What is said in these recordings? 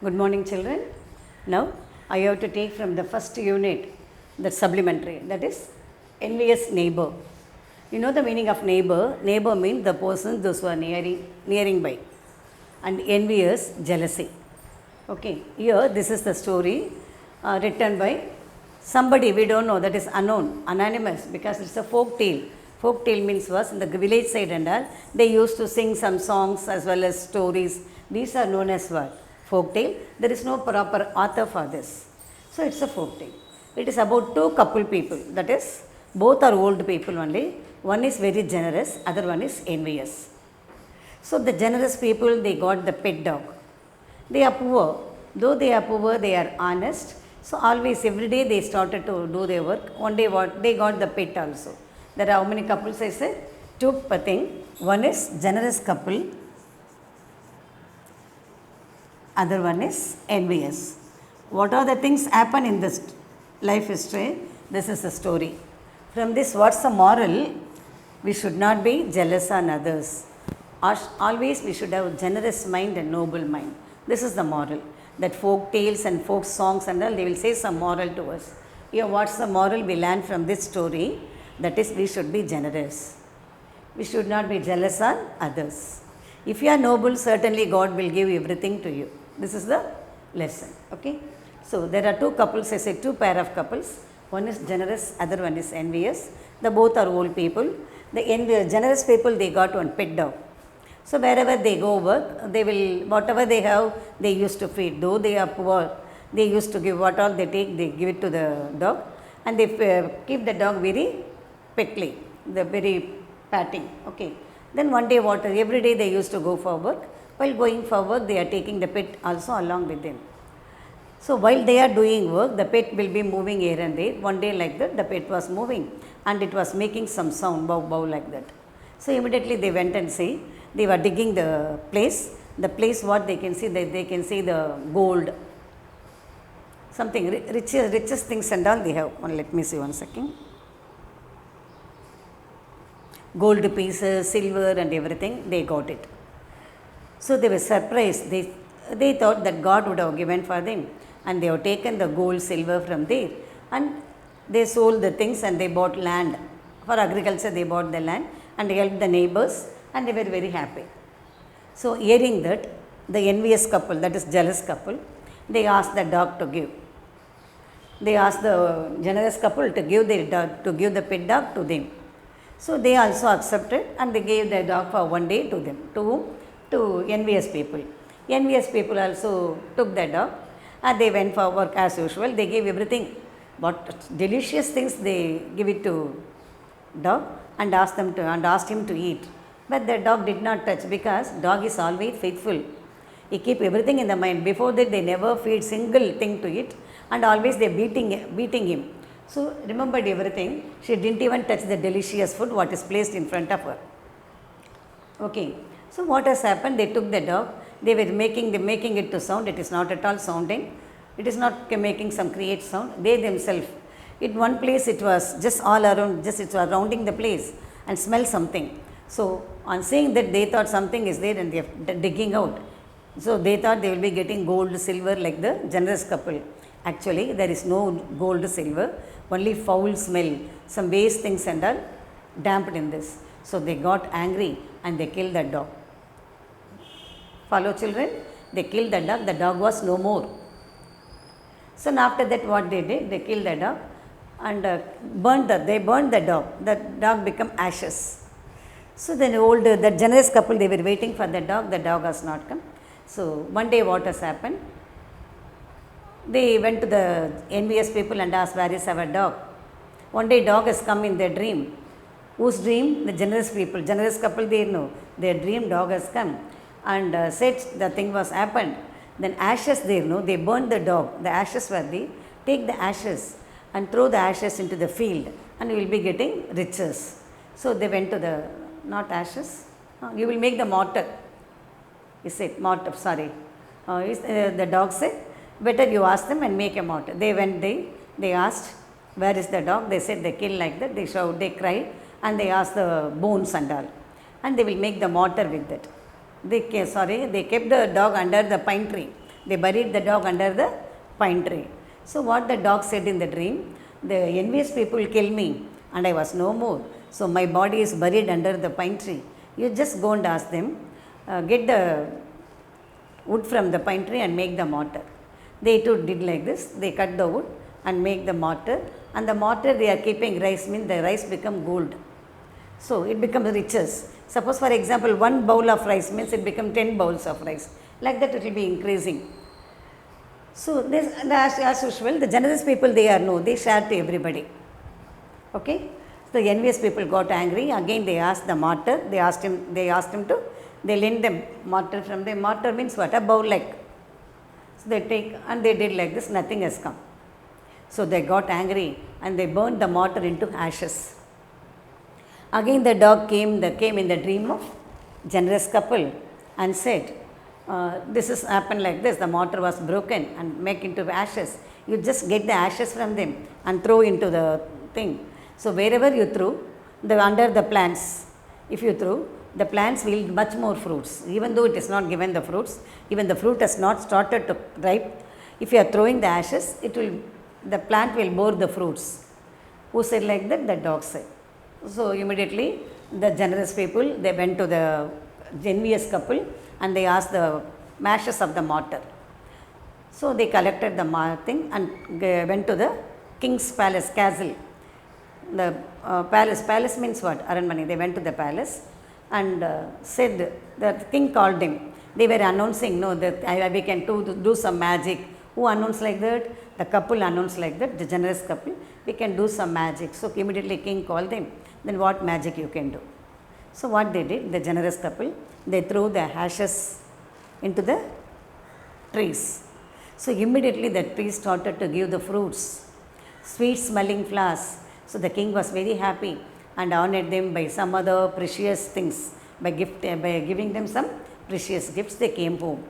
Good morning, children. Now, I have to take from the first unit, the supplementary, that is envious neighbour. You know the meaning of neighbour? Neighbour means the person, those who are nearing by. And envious, jealousy. Okay, here this is the story written by somebody we don't know, that is unknown, anonymous, because it's a folk tale. Folk tale means was in the village side and all, they used to sing some songs as well as stories. These are known as what? Folk tale. There is no proper author for this. So it's a folk tale. It is about two couple people, that is both are old people only. One is very generous, other one is envious. So the generous people, they got the pet dog. They are poor. Though they are poor, they are honest. So always, every day they started to do their work. One day what? They got the pet also. There are how many couples I said? Two per thing. One is generous couple. Other one is envious. What are the things happen in this life history? This is the story. From this, what's the moral? We should not be jealous on others. Always we should have generous mind and noble mind. This is the moral. That folk tales and folk songs and all, they will say some moral to us. Here, what's the moral we learn from this story? That is, we should be generous. We should not be jealous on others. If you are noble, certainly God will give everything to you. This is the lesson. Okay. So there are two couples. I say two pair of couples. One is generous, other one is envious. The both are old people. The generous people, they got one pet dog. So wherever they go work, they will, whatever they have, they used to feed. Though they are poor, they used to give what all they take, they give it to the dog. And they keep the dog very petly, the very patting. Okay. Then one day every day they used to go for work. While going for work, they are taking the pet also along with them. So while they are doing work, the pet will be moving here and there. One day like that, the pet was moving and it was making some sound, bow, bow like that. So immediately they went and see. They were digging the place what they can see, they can see the gold, something, richest things and all they have. Let me see one second. Gold pieces, silver and everything, they got it. So they were surprised. They thought that God would have given for them, and they have taken the gold, silver from there, and they sold the things and they bought land. For agriculture, they bought the land and helped the neighbors, and they were very happy. So hearing that, the envious couple, that is jealous couple, they asked the dog to give. They asked the generous couple to give the dog, to give the pet dog to them. So they also accepted and they gave the dog for one day to them. To whom? To envious people. Envious people also took the dog and they went for work as usual. They gave everything. What delicious things they give it to dog and asked him to eat. But the dog did not touch, because dog is always faithful. He keep everything in the mind. Before that, they never feed single thing to it, and always they beating him. So remembered everything. She didn't even touch the delicious food what is placed in front of her. Okay. So what has happened? They took the dog. They were making it to sound. It is not at all sounding. It is not making some create sound. They themselves, in one place it was just all around, just it was surrounding the place and smell something. So on seeing that, they thought something is there and they are digging out. So they thought they will be getting gold, silver like the generous couple. Actually, there is no gold, silver, only foul smell, some waste things and all damped in this. So they got angry and they killed the dog. Follow, children? They killed the dog was no more. So after that, what they did, they killed the dog and they burned the dog became ashes. So then the generous couple, they were waiting for the dog has not come. So one day what has happened? They went to the envious people and asked, where is our dog? One day dog has come in their dream. Whose dream? The generous people, generous couple, they know. Their dream dog has come and said the thing was happened. Then ashes they know, they burned the dog. The ashes were there. Take the ashes and throw the ashes into the field and you will be getting riches. So they went to the, not ashes, you will make the mortar. He said, mortar, sorry. The dog said, better you ask them and make a mortar. They went, they asked, where is the dog? They said they killed like that. They showed, they cried and they asked the bones and all. And they will make the mortar with that. They kept the dog under the pine tree. They buried the dog under the pine tree. So what the dog said in the dream, the envious people kill me and I was no more. So my body is buried under the pine tree. You just go and ask them, get the wood from the pine tree and make the mortar. They too did like this. They cut the wood and make the mortar, and the mortar they are keeping rice, means the rice become gold. So it becomes riches. Suppose for example 1 bowl of rice means it becomes 10 bowls of rice. Like that it will be increasing. So this, as usual, the generous people they share to everybody. Okay. So the envious people got angry. Again they asked the mortar. They asked him to. They lend them mortar from them. Mortar means what? A bowl like. So they take and they did like this. Nothing has come. So they got angry and they burned the mortar into ashes. Again the dog came in the dream of generous couple and said, this has happened like this. The mortar was broken and make into ashes. You just get the ashes from them and throw into the thing. So wherever you throw, under the plants, if you throw, the plants will yield much more fruits. Even though it is not given the fruits, even the fruit has not started to ripe. If you are throwing the ashes, the plant will bear the fruits. Who said like that? The dog said. So immediately the generous people, they went to the envious couple and they asked the ashes of the mortar. So they collected the thing and went to the king's palace, castle. The palace means what? Aranmani. They went to the palace and said, the king called him. They were announcing, no, that we can do some magic. Who announced like that? The couple announced like that, the generous couple. We can do some magic. So immediately king called them. Then what magic you can do? So what they did, the generous couple, they threw the ashes into the trees. So immediately the trees started to give the fruits, sweet smelling flowers. So the king was very happy and honored them by some other precious things. By giving them some precious gifts, they came home.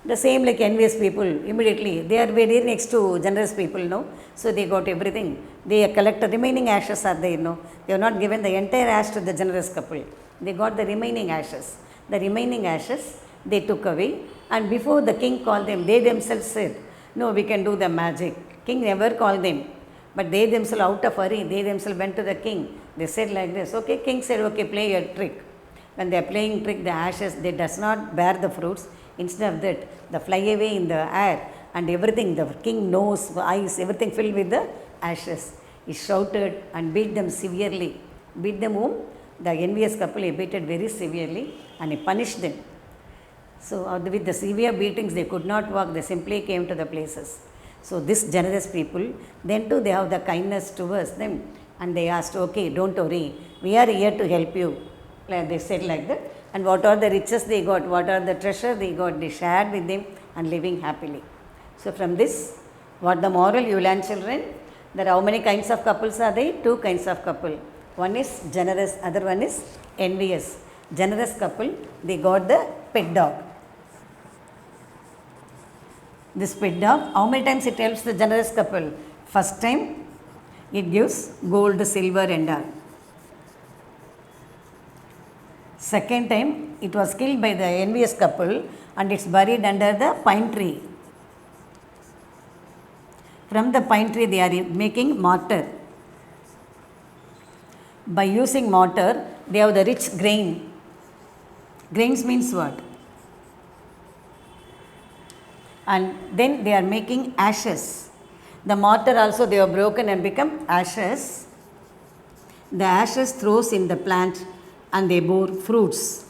The same like envious people, immediately they are very next to generous people, no? So they got everything. They collect the remaining ashes are there, no? They have not given the entire ash to the generous couple. They got the remaining ashes. The remaining ashes they took away, and before the king called them, they themselves said, no, we can do the magic. King never called them, but they themselves out of hurry, they themselves went to the king. They said like this, okay, king said, okay, play your trick. When they are playing trick, the ashes, they does not bear the fruits. Instead of that, they fly away in the air and everything, the king nose, eyes, everything filled with the ashes. He shouted and beat them severely. Beat them whom? The envious couple, he beat it very severely and he punished them. So with the severe beatings, they could not walk, they simply came to the places. So this generous people, then too they have the kindness towards them and they asked, okay, don't worry, we are here to help you. Like they said like that. And what are the riches they got, what are the treasure they got, they shared with them and living happily. So from this, what the moral you learn, children? There are how many kinds of couples are there? 2 kinds of couple. One is generous, other one is envious. Generous couple, they got the pet dog. This pet dog, how many times it helps the generous couple? First time, it gives gold, silver and all. Second time, it was killed by the envious couple and it's buried under the pine tree. From the pine tree, they are making mortar. By using mortar, they have the rich grain. Grains means what? And then they are making ashes. The mortar also they have broken and become ashes. The ashes throws in the plant and they bore fruits.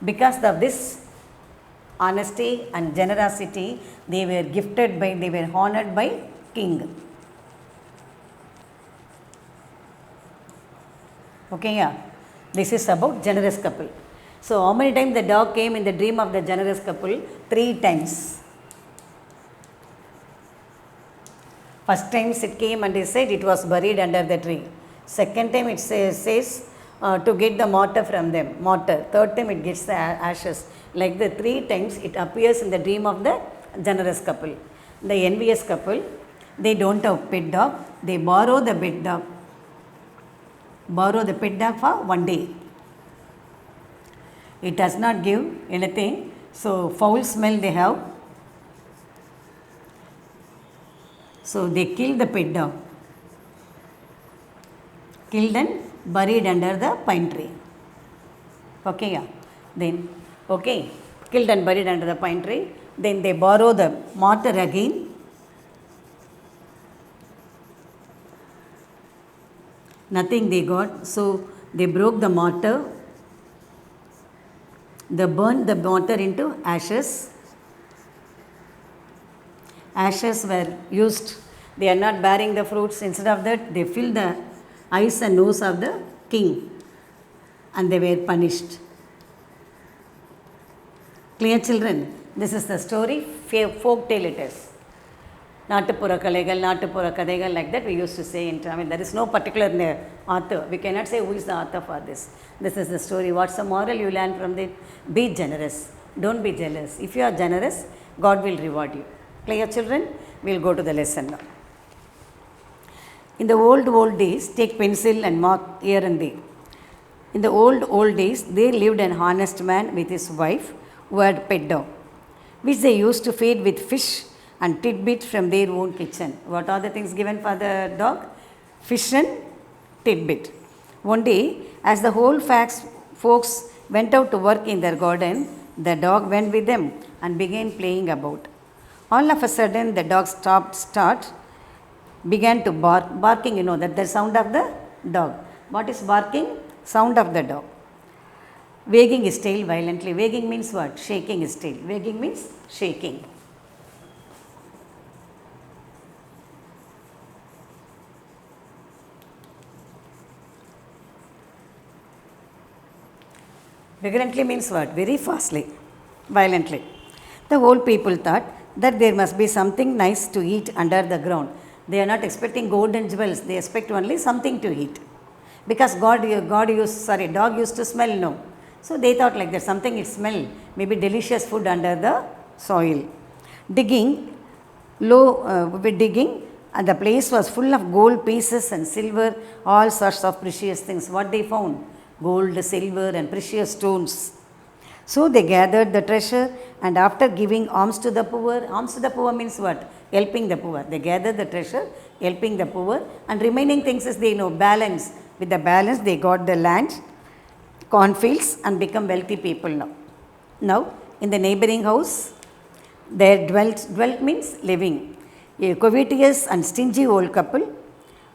Because of this honesty and generosity, they were honored by king. Okay, yeah. This is about generous couple. So how many times the dog came in the dream of the generous couple? 3 times. First time it came and it said it was buried under the tree. Second time it says to get the mortar from them, mortar. Third time it gets the ashes. Like the 3 times it appears in the dream of the generous couple. The envious couple, they don't have pet dog. They borrow the pet dog. Borrow the pet dog for 1 day. It does not give anything. So foul smell they have. So they killed the pet dog, killed and buried under the pine tree. Okay, yeah. Then, okay, killed and buried under the pine tree. Then they borrow the mortar again. Nothing they got. So they broke the mortar. They burned the mortar into ashes. Ashes were used. They are not bearing the fruits. Instead of that, they filled the eyes and nose of the king, and they were punished. Clear, children? This is the story, folk tale it is. Nattupura Kalegal, Nattupura Kadegal, like that we used to say in Tamil. There is no particular author. We cannot say who is the author for this. This is the story. What's the moral you learn from it? Be generous. Don't be jealous. If you are generous, God will reward you. Clear, children? We will go to the lesson now. In the old days, take pencil and mark here and there. In the old days, there lived an honest man with his wife who had pet dog, which they used to feed with fish and tidbits from their own kitchen. What are the things given for the dog? Fish and tidbit. One day, as the whole folks went out to work in their garden, the dog went with them and began playing about. All of a sudden, the dog began to bark. Barking, you know, that the sound of the dog. What is barking? Sound of the dog. Wagging his tail violently. Wagging means what? Shaking his tail. Wagging means shaking. Vigorantly means what? Very fastly, violently. The whole people thought that there must be something nice to eat under the ground. They are not expecting gold and jewels. They expect only something to eat. Because dog used to smell, no. So they thought like that, something it smell, maybe delicious food under the soil. Digging, and the place was full of gold pieces and silver, all sorts of precious things. What they found? Gold, silver and precious stones. So they gathered the treasure, and after giving alms to the poor means what? Helping the poor. They gathered the treasure, helping the poor, and remaining things is they know balance. With the balance they got the land, cornfields, and become wealthy people now. Now in the neighboring house there dwelt means living, a covetous and stingy old couple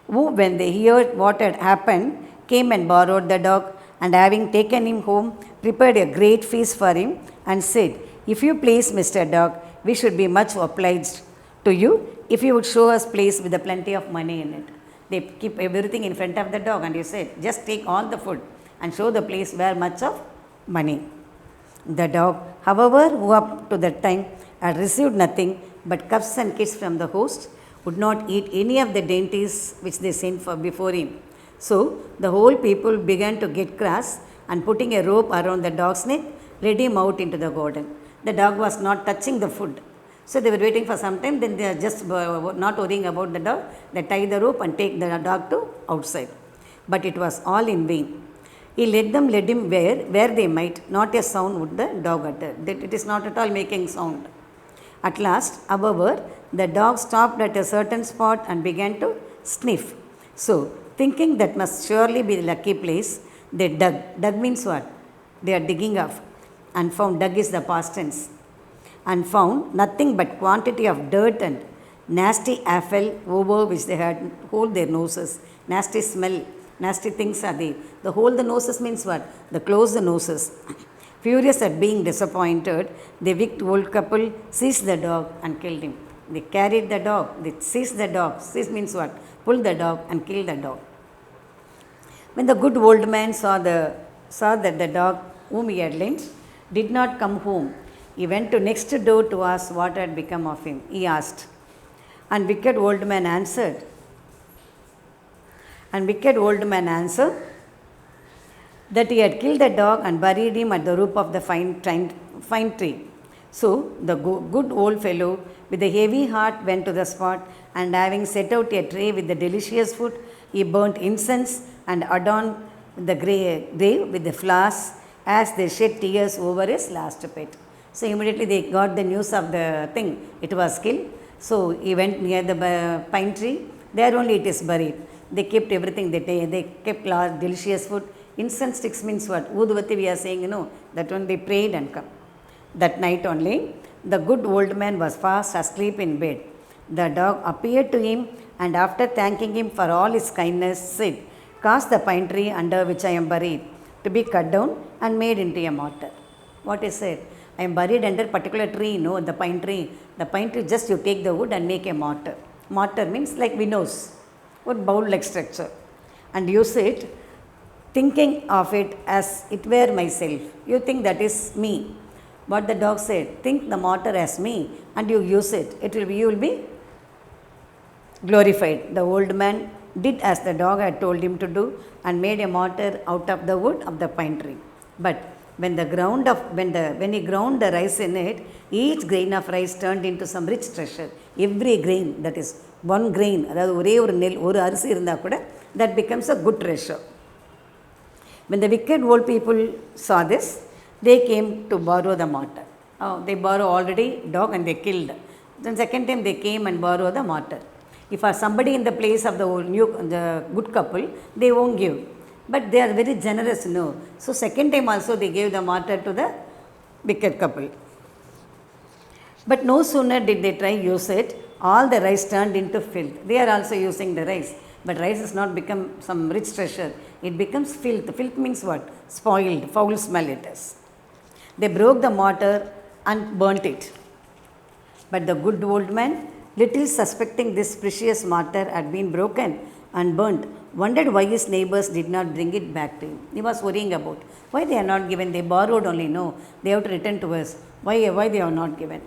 who, when they heard what had happened, came and borrowed the dog, and having taken him home, prepared a great feast for him and said, "If you please, Mr. Dog, we should be much obliged to you if you would show us place with a plenty of money in it." They keep everything in front of the dog, and you said, "Just take all the food and show the place where much of money." The dog, however, who up to that time had received nothing but cups and kisses from the host, would not eat any of the dainties which they sent for before him. So the whole people began to get cross, and putting a rope around the dog's neck, led him out into the garden. The dog was not touching the food. So they were waiting for some time, then they are just not worrying about the dog. They tie the rope and take the dog to outside. But it was all in vain. He led him where they might, not a sound would the dog utter. That it is not at all making sound. At last, however, the dog stopped at a certain spot and began to sniff. So, thinking that must surely be the lucky place, they dug. Dug means what? They are digging up, and found, dug is the past tense, and found nothing but quantity of dirt and nasty affle over which they had hold their noses. Nasty smell, nasty things are there. The hold the noses means what? The close the noses. Furious at being disappointed, the wicked old couple seized the dog and killed him. They carried the dog, they seized the dog. Seize means what? Pull the dog and kill the dog. When the good old man saw that the dog whom he had lent did not come home, he went to next door to ask what had become of him. He asked, and wicked old man answered that he had killed the dog and buried him at the root of the fine tree. So the good old fellow with a heavy heart went to the spot, and having set out a tray with the delicious food, he burnt incense and adorned the grave with the flowers as they shed tears over his last pet. So immediately they got the news of the thing, it was killed. So he went near the pine tree, there only it is buried. They kept everything, they kept large delicious food. Incense sticks means what? Udvati we are saying, that one they prayed and come. That night only, the good old man was fast asleep in bed. The dog appeared to him and after thanking him for all his kindness said, cause the pine tree under which I am buried to be cut down and made into a mortar. What is it? I am buried under particular tree, the pine tree. The pine tree, just you take the wood and make a mortar. Mortar means like windows, or bowl-like structure. And use it, thinking of it as it were myself. You think that is me. What the dog said, think the mortar as me and you use it. You will be glorified. The old man did as the dog had told him to do and made a mortar out of the wood of the pine tree. But when he ground the rice in it, each grain of rice turned into some rich treasure. Every grain, that is one grain, that becomes a good treasure. When the wicked old people saw this, they came to borrow the mortar. They borrow already dog and they killed. Then second time they came and borrow the mortar. If somebody in the place of the good couple, they won't give. But they are very generous, So second time also they gave the mortar to the wicked couple. But no sooner did they try use it, all the rice turned into filth. They are also using the rice. But rice has not become some rich treasure. It becomes filth. Filth means what? Spoiled, foul smell it is. They broke the mortar and burnt it. But the good old man, little suspecting this precious mortar had been broken and burnt, wondered why his neighbors did not bring it back to him. He was worrying about why they are not given. They borrowed only. No, they have to return to us. Why they are not given?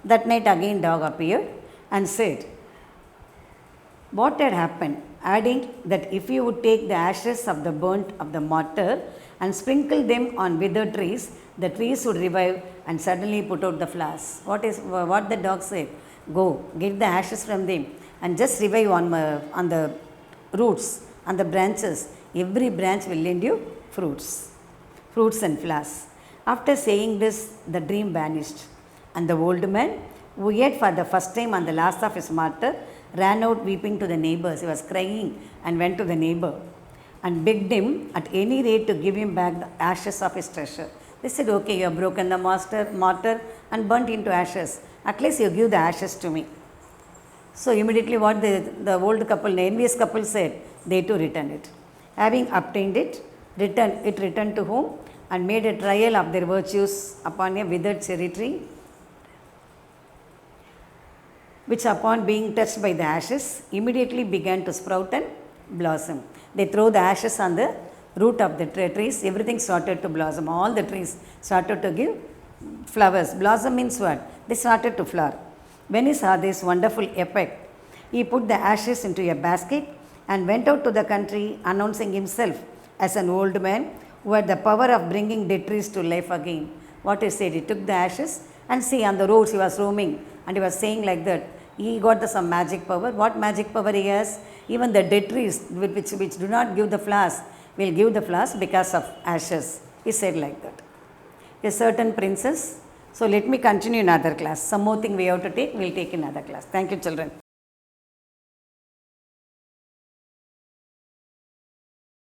That night again dog appeared and said what had happened, adding that if you would take the ashes of the burnt of the mortar and sprinkle them on withered trees, the trees would revive and suddenly put out the flowers. What the dog said? Go, get the ashes from them and just revive on the roots, on the branches. Every branch will lend you fruits and flowers. After saying this, the dream vanished. And the old man, who ate for the first time on the last of his mortar, ran out weeping to the neighbors. He was crying and went to the neighbor and begged him at any rate to give him back the ashes of his treasure. They said, okay, you have broken the mortar and burnt into ashes. At least you give the ashes to me. So immediately what the old couple, the envious couple said, they too returned it. Having obtained it, returned to home and made a trial of their virtues upon a withered cherry tree, which upon being touched by the ashes, immediately began to sprout and blossom. They throw the ashes on the root of the trees, everything started to blossom. All the trees started to give flowers. Blossom means what? They started to flower. When he saw this wonderful effect, he put the ashes into a basket and went out to the country, announcing himself as an old man who had the power of bringing dead trees to life again. What he said, he took the ashes and see on the roads he was roaming and he was saying like that. He got some magic power. What magic power he has? Even the dead trees which do not give the flowers will give the flowers because of ashes. He said like that. A certain princess. So let me continue in another class. Some more thing we have to take, we will take in another class. Thank you, children.